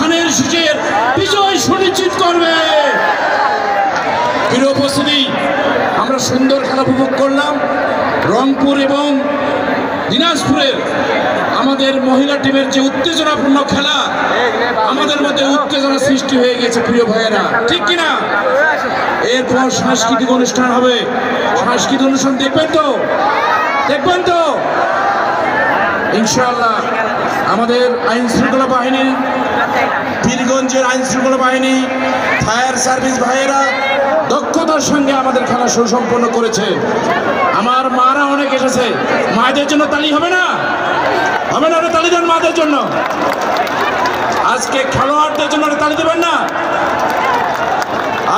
ধানের শীষের বিজয় সুনিশ্চিত করবে। প্রিয় উপস্থিতি, আমরা সুন্দর খেলা উপভোগ করলাম। রংপুর এবং দিনাজপুরের আমাদের মহিলা টিমের যে উত্তেজনাপূর্ণ খেলা, আমাদের মধ্যে উত্তেজনা সৃষ্টি হয়ে গেছে প্রিয় ভাইয়েরা, ঠিক কিনা? এরপর সাংস্কৃতিক অনুষ্ঠান হবে। সাংস্কৃতিক অনুষ্ঠান দেখবেন তো ইনশাআল্লাহ। আমাদের আইন শৃঙ্খলা বাহিনী, পীরগঞ্জের আইন শৃঙ্খলা বাহিনী, ফায়ার সার্ভিস ভাইয়েরা দক্ষতার সঙ্গে আমাদের খেলা সুসম্পন্ন করেছে। আমার মারা অনেক এসেছে, মায়েদের জন্য তালি হবে না? তালি দেন মাদের জন্য। আজকে খেলোয়াড়দের জন্য তালি দেবেন না?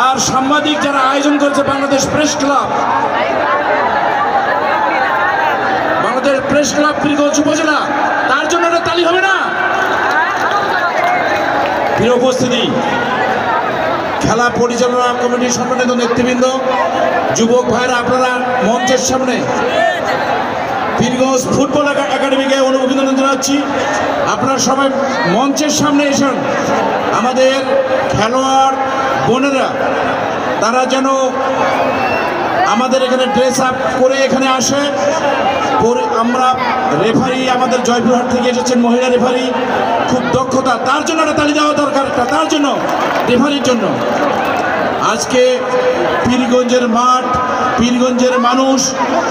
আর সাংবাদিক যারা আয়োজন করেছে, বাংলাদেশ প্রেস ক্লাব, পীরগঞ্জ উপজেলা, তার জন্য তালি হবে না? প্রিয় উপস্থিতি, খেলা পরিচালনা কমিটির সম্মানিত নেতৃবৃন্দ, যুবক ভাইরা, আপনারা মঞ্চের সামনে পীরগঞ্জ ফুটবল একাডেমিকে অভিনন্দন জানাচ্ছি। আপনারা সবাই মঞ্চের সামনে এসেন। আমাদের খেলোয়াড় বোনেরা তারা যেন আমাদের এখানে ড্রেস আপ করে এখানে আসে। আমরা রেফারি, আমাদের জয়পুরহাট থেকে এসেছেন মহিলা রেফারি, খুব দক্ষতা, তার জন্য একটা তালি দেওয়া দরকার, তার জন্য, রেফারির জন্য। আজকে পীরগঞ্জের মাঠ, পীরগঞ্জের মানুষ,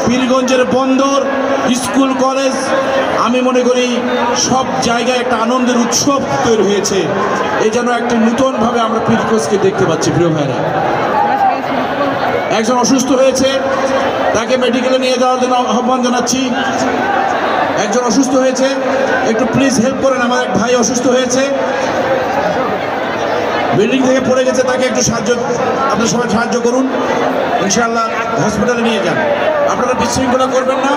পীরগঞ্জের বন্দর, স্কুল কলেজ, আমি মনে করি সব জায়গায় একটা আনন্দের উৎসব তৈরি হয়েছে। এই যেন একটা নতুনভাবে আমরা পীরগঞ্জকে দেখতে পাচ্ছি। প্রিয় ভাইরা, একজন অসুস্থ হয়েছে, তাকে মেডিকেলে নিয়ে যাওয়ার জন্য আহ্বান জানাচ্ছি। একজন অসুস্থ হয়েছে, একটু প্লিজ হেল্প করেন। আমার এক ভাই অসুস্থ হয়েছে, বিল্ডিং থেকে পড়ে গেছে, তাকে একটু আপনারা সবাই সাহায্য করুন। ইনশাআল্লাহ হসপিটালে নিয়ে যান। আপনারা বিশৃঙ্খলা করবেন না,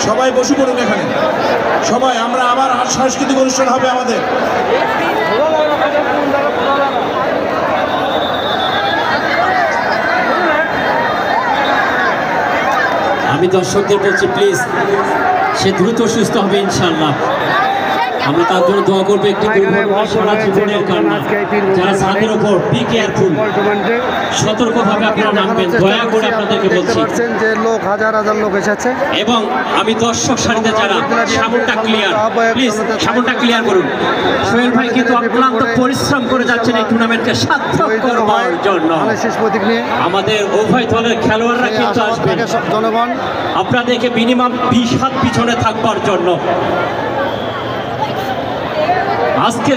সবাই বসে পড়ুন এখানে। সবাই আমরা আবার সাংস্কৃতিক অনুষ্ঠান হবে আমাদের। আমি দর্শকদের বলছি, প্লিজ, সে দ্রুত সুস্থ হবে ইনশাআল্লাহ। আমরা তার জন্য দোয়া করবো। একটি সারা জীবনের কান্না, যারা ছাদের ওপর, বি কেয়ারফুল, সতর্কভাবে আপনারা নামবেন, দয়া করে আপনাদেরকে বলছি। যে লোক হাজার লোক এসেছে, এবং আমি দর্শক সারিতে যারা, সামনটা ক্লিয়ার, প্লিজ সামনটা ক্লিয়ার করুন। সোহেল ভাই কিন্তু অক্লান্ত পরিশ্রম করে যাচ্ছেন এই টুর্নামেন্টকে সার্থক করবার জন্য। আমাদের উভয় দলের খেলোয়াড়রা কিন্তু আসবেন, জনগণ আপনাদেরকে মিনিমাম 20 হাত পিছনে থাকবার জন্য। আজকের